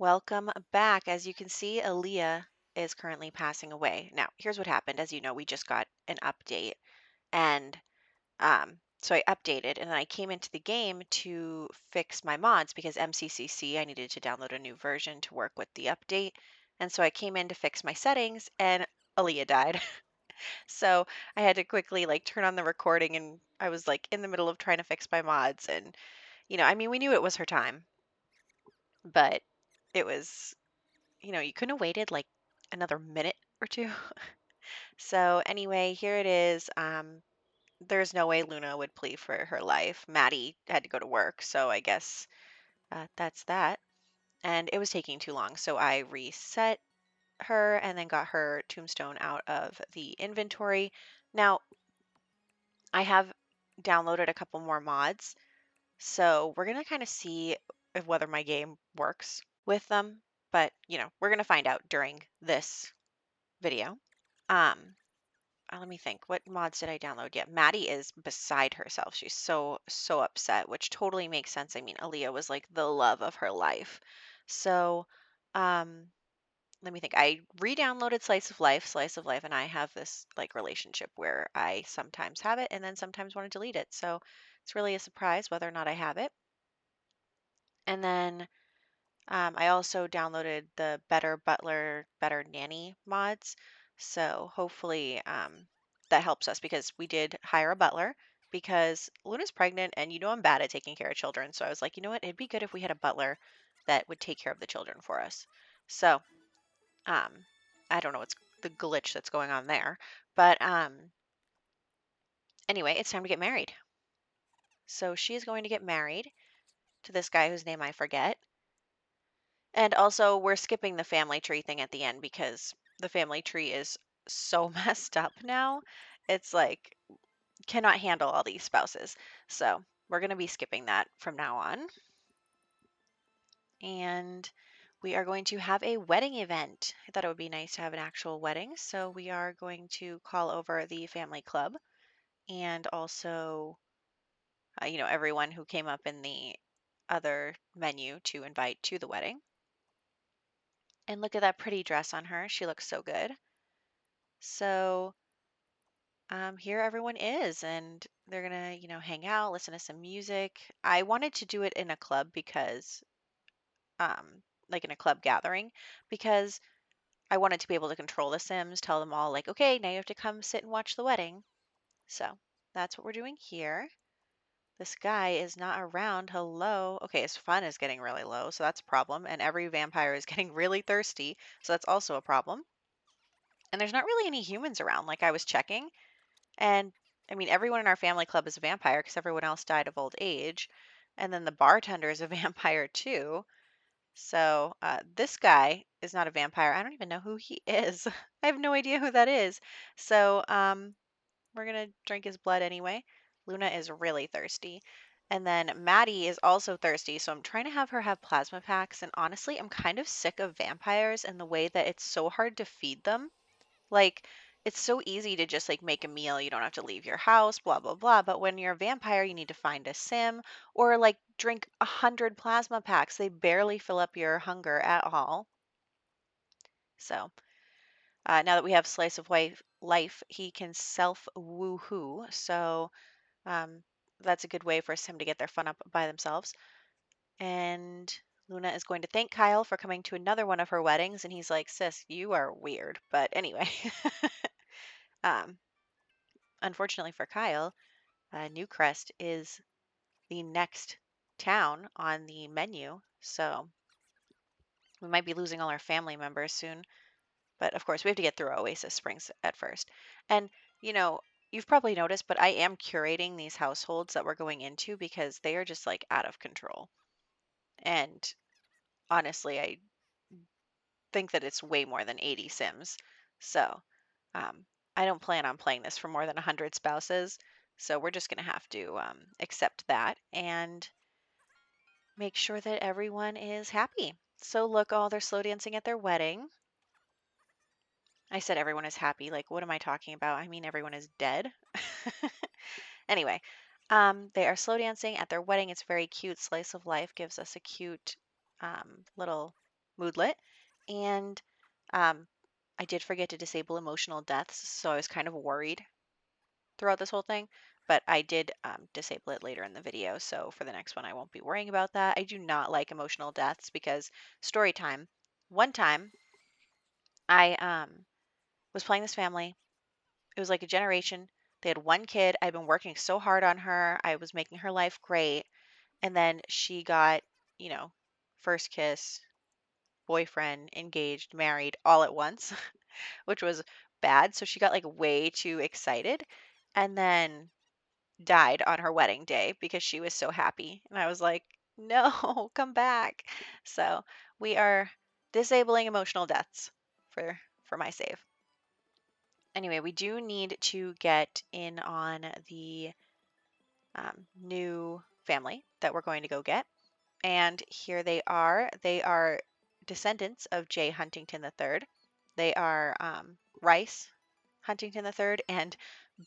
Welcome back. As you can see, Aaliyah is currently passing away. Now, here's what happened. As you know, we just got an update, and so I updated, and then I came into the game to fix my mods because MCCC, I needed to download a new version to work with the update. And so I came in to fix my settings, and Aaliyah died. So I had to quickly turn on the recording, and I was in the middle of trying to fix my mods, and I mean, we knew it was her time, but it was you couldn't have waited another minute or two. So anyway, here it is. There's no way Luna would plead for her life. Maddie had to go to work, so I guess that's that. And it was taking too long, so I reset her and then got her tombstone out of the inventory. Now, I have downloaded a couple more mods, so we're gonna kind of see if whether my game works with them. But we're gonna find out during this video. Um, let me think. What mods did I download? Yeah, Maddie is beside herself. She's so upset, which totally makes sense. I mean, Aaliyah was like the love of her life. So, um, let me think. I re-downloaded Slice of Life. Slice of Life and I have this relationship where I sometimes have it and then sometimes want to delete it. So it's really a surprise whether or not I have it. And then I also downloaded the Better Butler, Better Nanny mods. So hopefully that helps us because we did hire a butler because Luna's pregnant and I'm bad at taking care of children. So I was like, you know what? It'd be good if we had a butler that would take care of the children for us. So um, I don't know what's the glitch that's going on there. But anyway, it's time to get married. So she is going to get married to this guy whose name I forget. And also, we're skipping the family tree thing at the end because the family tree is so messed up now. It's cannot handle all these spouses. So, we're going to be skipping that from now on. And we are going to have a wedding event. I thought it would be nice to have an actual wedding. So, we are going to call over the family club and also, everyone who came up in the other menu to invite to the wedding. And look at that pretty dress on her. She looks so good. So here everyone is, and they're gonna, hang out, listen to some music. I wanted to do it in a club because, like in a club gathering, because I wanted to be able to control the Sims, tell them all, okay, now you have to come sit and watch the wedding. So that's what we're doing here. This guy is not around. Hello. Okay, his fun is getting really low, so that's a problem. And every vampire is getting really thirsty, so that's also a problem. And there's not really any humans around, like I was checking. And I mean, everyone in our family club is a vampire because everyone else died of old age. And then the bartender is a vampire too. So this guy is not a vampire. I don't even know who he is. I have no idea who that is. So we're going to drink his blood anyway. Luna is really thirsty. And then Maddie is also thirsty. So I'm trying to have her have plasma packs. And honestly, I'm kind of sick of vampires and the way that it's so hard to feed them. Like, it's so easy to just make a meal. You don't have to leave your house, blah, blah, blah. But when you're a vampire, you need to find a sim or drink 100 plasma packs. They barely fill up your hunger at all. So now that we have Slice of Life, he can self woohoo. So um, that's a good way for Sim to get their fun up by themselves. And Luna is going to thank Kyle for coming to another one of her weddings. And he's like, sis, you are weird. But anyway. um, Unfortunately for Kyle, Newcrest is the next town on the menu, so we might be losing all our family members soon. But of course, we have to get through Oasis Springs at first. And, you know, you've probably noticed, but I am curating these households that we're going into because they are just out of control. And honestly, I think that it's way more than 80 Sims. So um, I don't plan on playing this for more than 100 spouses. So we're just going to have to accept that and make sure that everyone is happy. So look, they're slow dancing at their wedding. I said everyone is happy. What am I talking about? I mean, everyone is dead. Anyway, they are slow dancing at their wedding. It's very cute. Slice of Life gives us a cute little moodlet, and um, I did forget to disable emotional deaths, so I was kind of worried throughout this whole thing. But I did disable it later in the video, so for the next one, I won't be worrying about that. I do not like emotional deaths because story time. One time, I was playing this family. It was like a generation. They had one kid. I'd been working so hard on her. I was making her life great. And then she got, you know, first kiss, boyfriend, engaged, married all at once, which was bad. So she got like way too excited and then died on her wedding day because she was so happy. And I was like, no, come back. So we are disabling emotional deaths for my save. Anyway, we do need to get in on the new family that we're going to go get. And here they are. They are descendants of J. Huntington III. They are Rice Huntington III and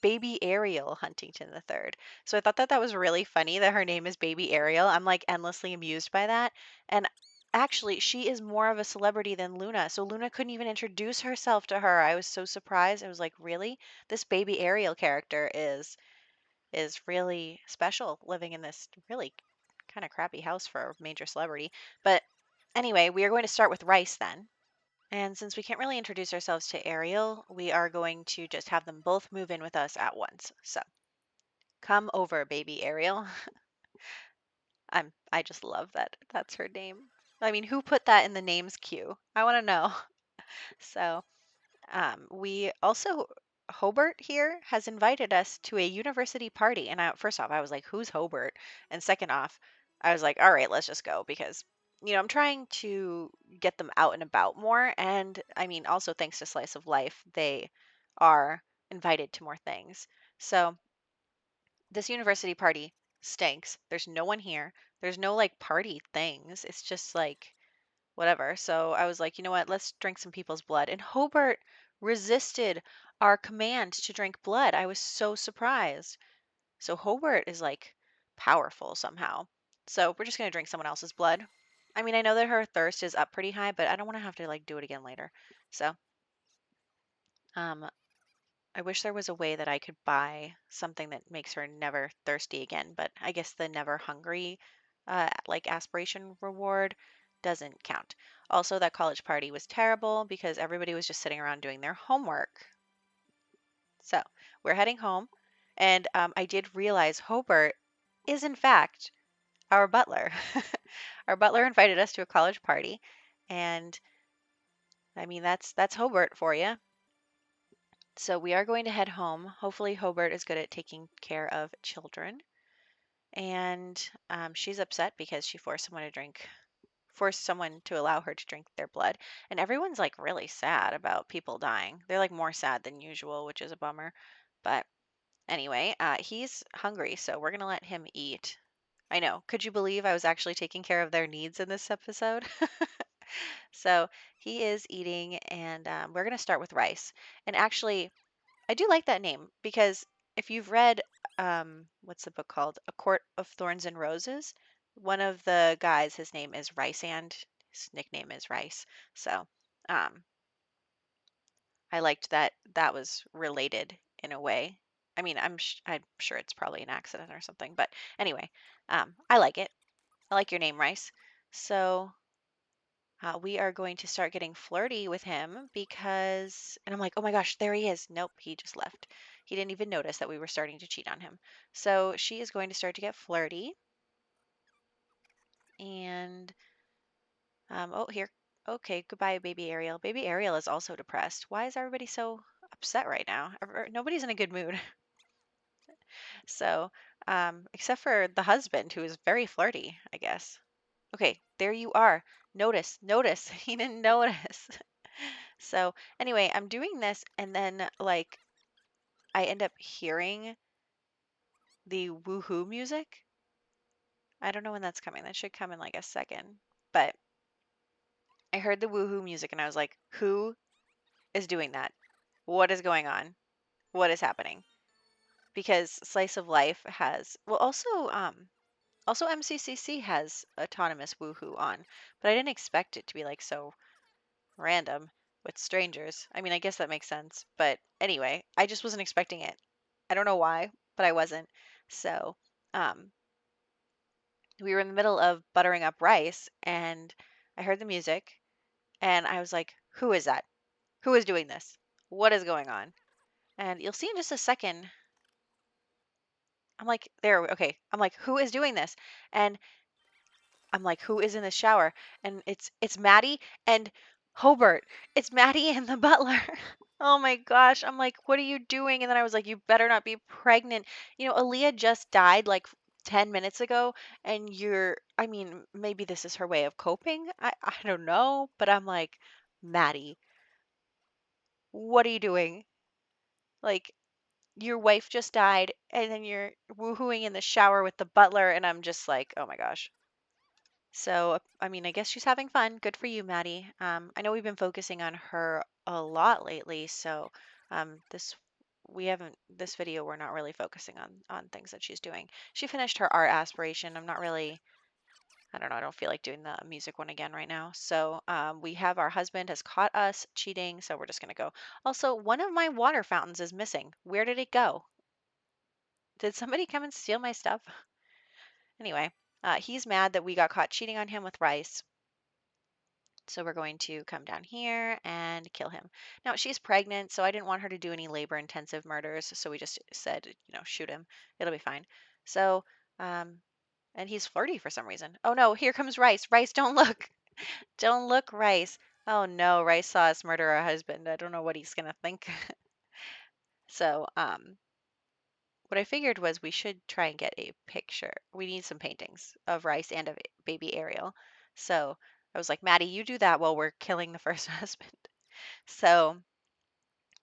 Baby Ariel Huntington III. So I thought that that was really funny that her name is Baby Ariel. I'm like endlessly amused by that. And actually, she is more of a celebrity than Luna. So Luna couldn't even introduce herself to her. I was so surprised. I was like, really? This Baby Ariel character is really special living in this really kind of crappy house for a major celebrity. But anyway, we are going to start with Rice then. And since we can't really introduce ourselves to Ariel, we are going to just have them both move in with us at once. So come over, baby Ariel. I just love that that's her name. I mean, who put that in the names queue? I want to know. So we also, Hobart here has invited us to a university party. And first off, I was like, who's Hobart? And second off, I was like, all right, let's just go because, I'm trying to get them out and about more. And I mean, also thanks to Slice of Life, they are invited to more things. So this university party stinks. There's no one here. There's no like party things. It's just like whatever. So I was like, you know what? Let's drink some people's blood. And Hobart resisted our command to drink blood. I was so surprised. So Hobart is like powerful somehow. So we're just going to drink someone else's blood. I mean, I know that her thirst is up pretty high, but I don't want to have to like do it again later. So, um, I wish there was a way that I could buy something that makes her never thirsty again, but I guess the never hungry like aspiration reward doesn't count. Also, that college party was terrible because everybody was just sitting around doing their homework. So, we're heading home, and I did realize Hobart is in fact our butler. Our butler invited us to a college party, and I mean that's Hobart for you. So we are going to head home. Hopefully, Hobart is good at taking care of children. And she's upset because she forced someone to allow her to drink their blood. And everyone's like really sad about people dying. They're like more sad than usual, which is a bummer. But anyway, he's hungry, so we're going to let him eat. I know. Could you believe I was actually taking care of their needs in this episode? So he is eating, and we're going to start with Rice. And actually, I do like that name because if you've read, what's the book called? A Court of Thorns and Roses, one of the guys, his name is Rice and his nickname is Rice. So um, I liked that that was related in a way. I mean, I'm sure it's probably an accident or something, but anyway, I like it. I like your name, Rice. So we are going to start getting flirty with him because, and I'm like, oh my gosh, there he is. Nope, he just left. He didn't even notice that we were starting to cheat on him. So she is going to start to get flirty. And, oh, here. Okay, goodbye, baby Ariel. Baby Ariel is also depressed. Why is everybody so upset right now? Nobody's in a good mood. So, except for the husband, who is very flirty, I guess. Okay, there you are. Notice, notice. He didn't notice. So anyway, I'm doing this and then like I end up hearing the woohoo music. I don't know when that's coming. That should come in like a second. But I heard the woohoo music and I was like, who is doing that? What is going on? What is happening? Because Slice of Life has, well, also Also, MCCC has autonomous woohoo on, but I didn't expect it to be like so random with strangers. I mean, I guess that makes sense. But anyway, I just wasn't expecting it. I don't know why, but I wasn't. So, um, we were in the middle of buttering up rice and I heard the music and I was like, who is that? Who is doing this? What is going on? And you'll see in just a second. I'm like, there, okay. I'm like, who is doing this? And I'm like, who is in the shower? And it's Maddie and Hobart. It's Maddie and the butler. Oh my gosh. I'm like, what are you doing? And then I was like, you better not be pregnant. You know, Aaliyah just died like 10 minutes ago, and I mean, maybe this is her way of coping. I don't know. But I'm like, Maddie, what are you doing? Like, your wife just died, and then you're woohooing in the shower with the butler. And I'm just like, oh my gosh. So, I mean, I guess she's having fun. Good for you, Maddie. I know we've been focusing on her a lot lately, so this we haven't this video we're not really focusing on things that she's doing. She finished her art aspiration. I'm not really, I don't know, I don't feel like doing the music one again right now. So we have our husband has caught us cheating, so we're just gonna go. Also, one of my water fountains is missing. Where did it go? Did somebody come and steal my stuff? Anyway, he's mad that we got caught cheating on him with rice. So we're going to come down here and kill him. Now, she's pregnant, so I didn't want her to do any labor-intensive murders. So we just said, shoot him. It'll be fine. So, um, and he's flirty for some reason. Oh no, here comes Rice. Rice, don't look. Don't look, Rice. Oh no, Rice saw us murder our husband. I don't know what he's gonna think. So, what I figured was we should try and get a picture. We need some paintings of Rice and of baby Ariel. So I was like, Maddie, you do that while we're killing the first husband. So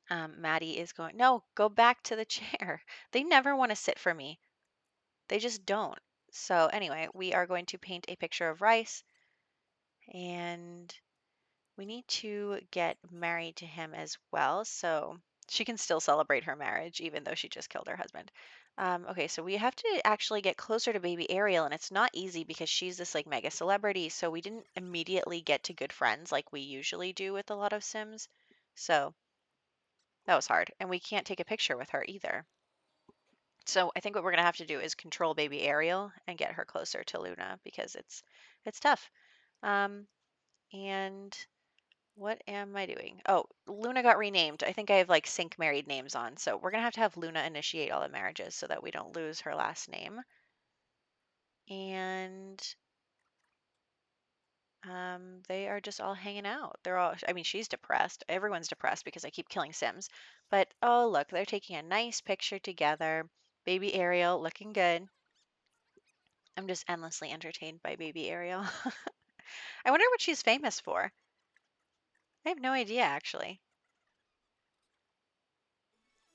Maddie is going, no, go back to the chair. They never want to sit for me. They just don't. So anyway, we are going to paint a picture of Rice and we need to get married to him as well. So she can still celebrate her marriage even though she just killed her husband. Okay, so we have to actually get closer to baby Ariel, and it's not easy because she's this like mega celebrity. So we didn't immediately get to good friends like we usually do with a lot of Sims. So that was hard. And we can't take a picture with her either. So I think what we're gonna have to do is control baby Ariel and get her closer to Luna because it's tough. Um, and what am I doing? Oh, Luna got renamed. I think I have like sync married names on. So we're gonna have Luna initiate all the marriages so that we don't lose her last name. And they are just all hanging out. They're all, I mean, she's depressed. Everyone's depressed because I keep killing Sims. But oh, look, they're taking a nice picture together. Baby Ariel looking good. I'm just endlessly entertained by baby Ariel. I wonder what she's famous for. I have no idea, actually.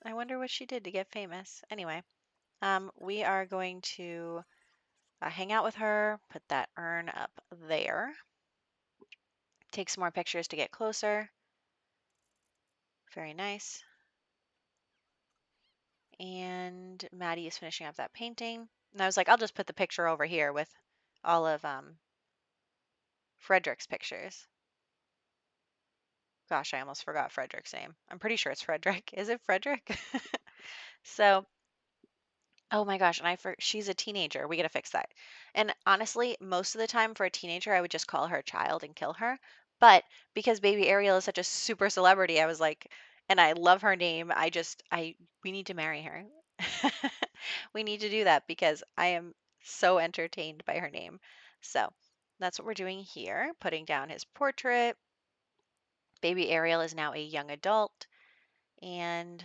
I wonder what she did to get famous. Anyway, we are going to hang out with her, put that urn up there, take some more pictures to get closer. Very nice. And Maddie is finishing up that painting. And I was like, I'll just put the picture over here with all of Frederick's pictures. Gosh, I almost forgot Frederick's name. I'm pretty sure it's Frederick. Is it Frederick? So, oh my gosh, and she's a teenager. We gotta fix that. And honestly, most of the time for a teenager, I would just call her a child and kill her. But because baby Ariel is such a super celebrity, I was like, and I love her name. We need to marry her. We need to do that because I am so entertained by her name. So that's what we're doing here, putting down his portrait. Baby Ariel is now a young adult, and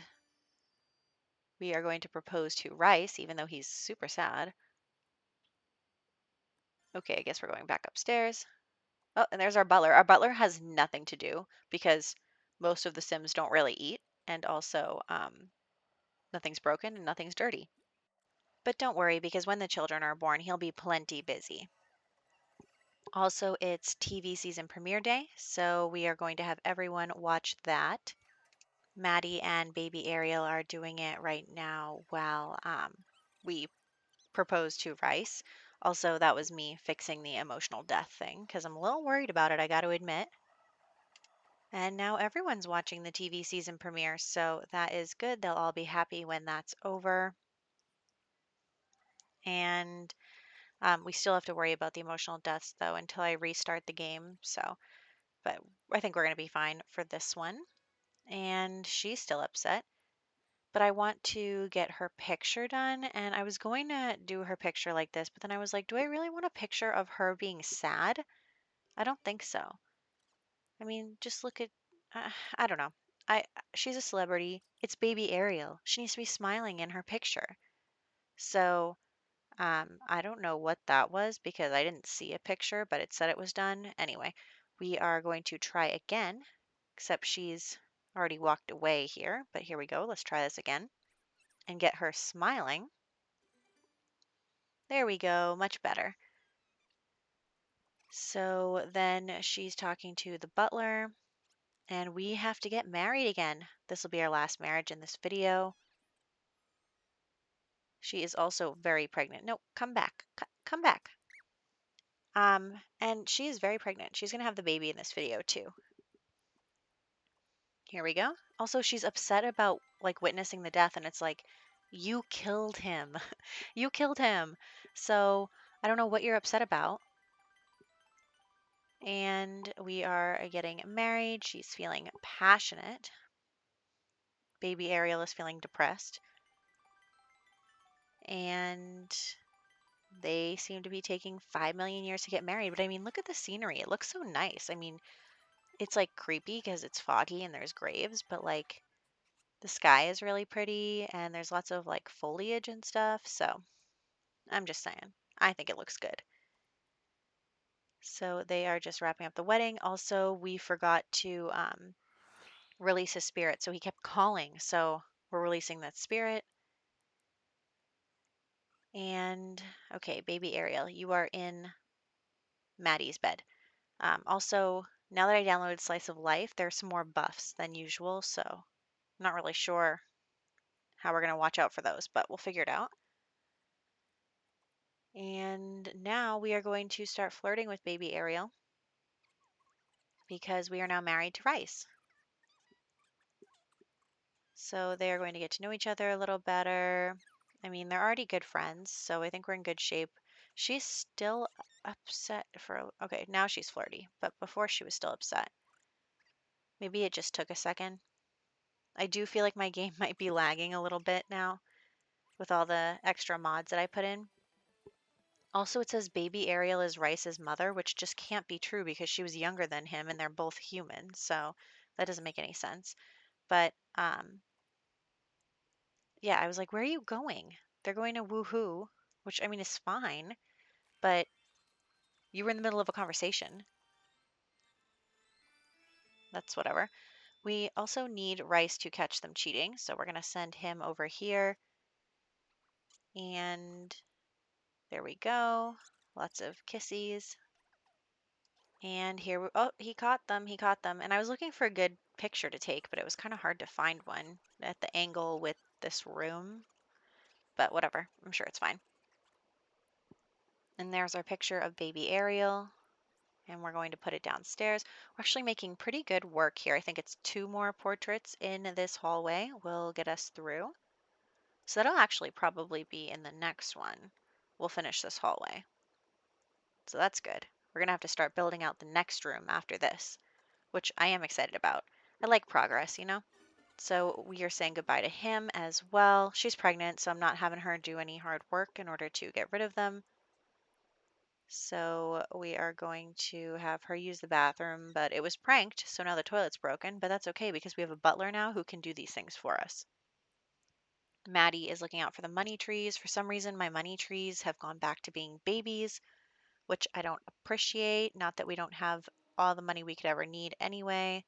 we are going to propose to Rice, even though he's super sad. Okay, I guess we're going back upstairs. Oh, and there's our butler. Our butler has nothing to do because most of the Sims don't really eat, and also nothing's broken and nothing's dirty. But don't worry because when the children are born, he'll be plenty busy. Also, it's TV season premiere day, so we are going to have everyone watch that. Maddie and baby Ariel are doing it right now while we propose to Rice. Also, that was me fixing the emotional death thing because I'm a little worried about it, I got to admit. And now everyone's watching the TV season premiere, so that is good. They'll all be happy when that's over. And we still have to worry about the emotional deaths, though, until I restart the game. So, but I think we're going to be fine for this one. And she's still upset. But I want to get her picture done. And I was going to do her picture like this, but then I was like, do I really want a picture of her being sad? I don't think so. I mean, just look at, I don't know. I she's a celebrity. It's baby Ariel. She needs to be smiling in her picture. So, I don't know what that was because I didn't see a picture, but it said it was done. Anyway, we are going to try again, except she's already walked away here. But here we go. Let's try this again and get her smiling. There we go. Much better. So then she's talking to the butler, and we have to get married again. This will be our last marriage in this video. She is also very pregnant. No, come back. Come back. And she is very pregnant. She's gonna have the baby in this video too. Here we go. Also, she's upset about like witnessing the death, and it's like, you killed him. You killed him. So I don't know what you're upset about. And we are getting married. She's feeling passionate. Baby Ariel is feeling depressed. And they seem to be taking 5 million years to get married. But I mean, look at the scenery. It looks so nice. I mean, it's like creepy because it's foggy and there's graves, but like the sky is really pretty and there's lots of like foliage and stuff. So I'm just saying, I think it looks good. So they are just wrapping up the wedding. Also, we forgot to release his spirit. So he kept calling. So we're releasing that spirit. And okay, baby Ariel, you are in Maddie's bed. Also, now that I downloaded Slice of Life, there's some more buffs than usual. So I'm not really sure how we're going to watch out for those, but we'll figure it out. And now we are going to start flirting with baby Ariel because we are now married to Rice. So they are going to get to know each other a little better. I mean, they're already good friends, so I think we're in good shape. She's still upset for, okay, now she's flirty, but before she was still upset. Maybe it just took a second. I do feel like my game might be lagging a little bit now with all the extra mods that I put in. Also, it says baby Ariel is Rice's mother, which just can't be true because she was younger than him and they're both human. So that doesn't make any sense. But yeah, I was like, where are you going? They're going to woohoo, which I mean is fine, but you were in the middle of a conversation. That's whatever. We also need Rice to catch them cheating. So we're going to send him over here. And there we go. Lots of kissies. And here, oh, he caught them. He caught them. And I was looking for a good picture to take, but it was kind of hard to find one at the angle with this room. But whatever. I'm sure it's fine. And there's our picture of baby Ariel. And we're going to put it downstairs. We're actually making pretty good work here. I think it's 2 more portraits in this hallway will get us through. So that'll actually probably be in the next one. We'll finish this hallway. So that's good. We're going to have to start building out the next room after this, which I am excited about. I like progress, you know? So we are saying goodbye to him as well. She's pregnant, so I'm not having her do any hard work in order to get rid of them. So we are going to have her use the bathroom, but it was pranked, so now the toilet's broken, but that's okay because we have a butler now who can do these things for us. Maddie is looking out for the money trees. For some reason, my money trees have gone back to being babies, which I don't appreciate. Not that we don't have all the money we could ever need anyway.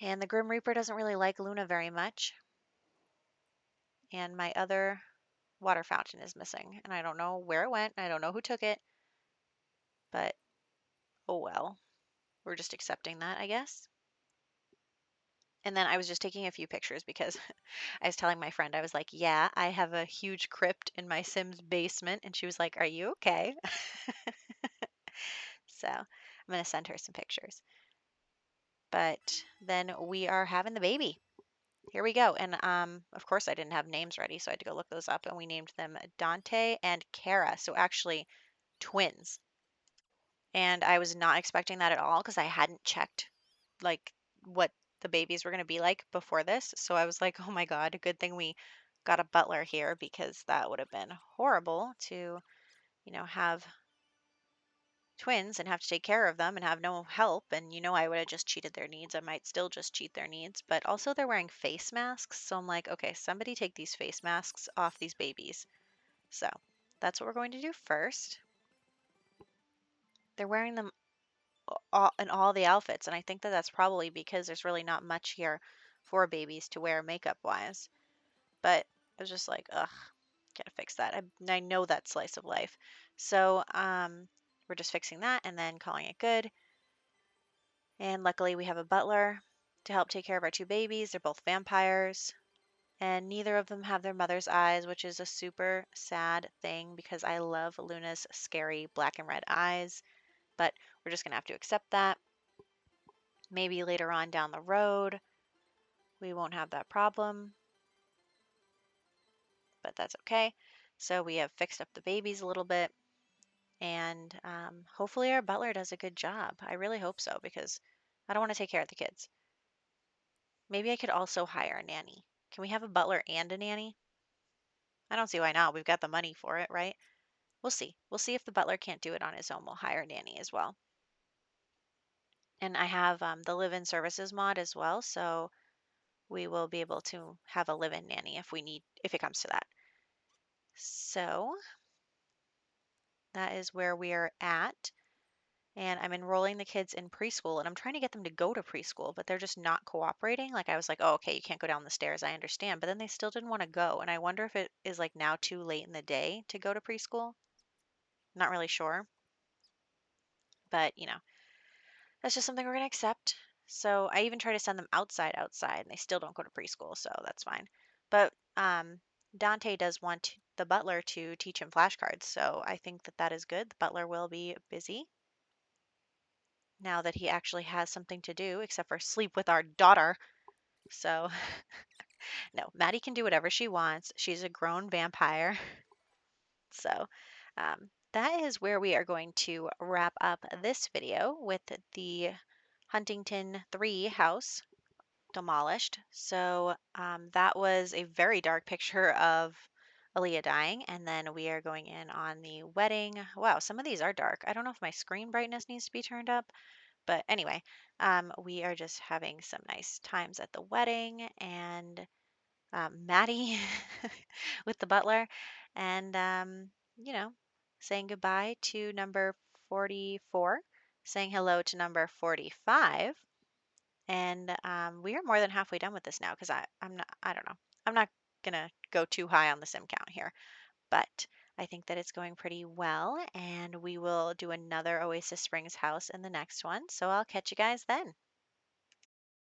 And the Grim Reaper doesn't really like Luna very much. And my other water fountain is missing, and I don't know where it went. I don't know who took it, but oh well. We're just accepting that, I guess. And then I was just taking a few pictures because I was telling my friend, I was like, yeah, I have a huge crypt in my Sims basement. And she was like, are you okay? So I'm going to send her some pictures. But then we are having the baby. Here we go. And of course, I didn't have names ready, so I had to go look those up. And we named them Dante and Kara. So actually, twins. And I was not expecting that at all because I hadn't checked like what the babies were going to be like before this. So I was like, oh my God, a good thing we got a butler here because that would have been horrible to, have twins and have to take care of them and have no help. And, I would have just cheated their needs. I might still just cheat their needs. But also, they're wearing face masks. So I'm like, okay, somebody take these face masks off these babies. So that's what we're going to do first. They're wearing them in all the outfits. And I think that that's probably because there's really not much here for babies to wear makeup wise. But I was just like, ugh, gotta fix that. I know that slice of life. So we're just fixing that and then calling it good. And luckily, we have a butler to help take care of our two babies. They're both vampires, and neither of them have their mother's eyes, which is a super sad thing because I love Luna's scary black and red eyes. But we're just gonna have to accept that. Maybe later on down the road, we won't have that problem, but that's okay. So we have fixed up the babies a little bit, and hopefully our butler does a good job. I really hope so because I don't want to take care of the kids. Maybe I could also hire a nanny. Can we have a butler and a nanny? I don't see why not. We've got the money for it, right? We'll see. We'll see if the butler can't do it on his own. We'll hire a nanny as well. And I have the live-in services mod as well, so we will be able to have a live-in nanny if it comes to that. So that is where we are at. And I'm enrolling the kids in preschool and I'm trying to get them to go to preschool, but they're just not cooperating. Like I was like, oh, okay, you can't go down the stairs. I understand. But then they still didn't want to go. And I wonder if it is like now too late in the day to go to preschool. Not really sure. But, that's just something we're going to accept. So I even try to send them outside, and they still don't go to preschool. So that's fine. But Dante does want the butler to teach him flashcards. So I think that that is good. The butler will be busy now that he actually has something to do except for sleep with our daughter. So, no, Maddie can do whatever she wants. She's a grown vampire. So, that is where we are going to wrap up this video with the Huntington 3 house demolished. So, that was a very dark picture of Aaliyah dying. And then we are going in on the wedding. Wow, some of these are dark. I don't know if my screen brightness needs to be turned up. But anyway, we are just having some nice times at the wedding, and Maddie with the butler, and you know, saying goodbye to number 44, saying hello to number 45, and we are more than halfway done with this now because I don't know, I'm not gonna go too high on the sim count here, but I think that it's going pretty well, and we will do another Oasis Springs house in the next one. So I'll catch you guys then.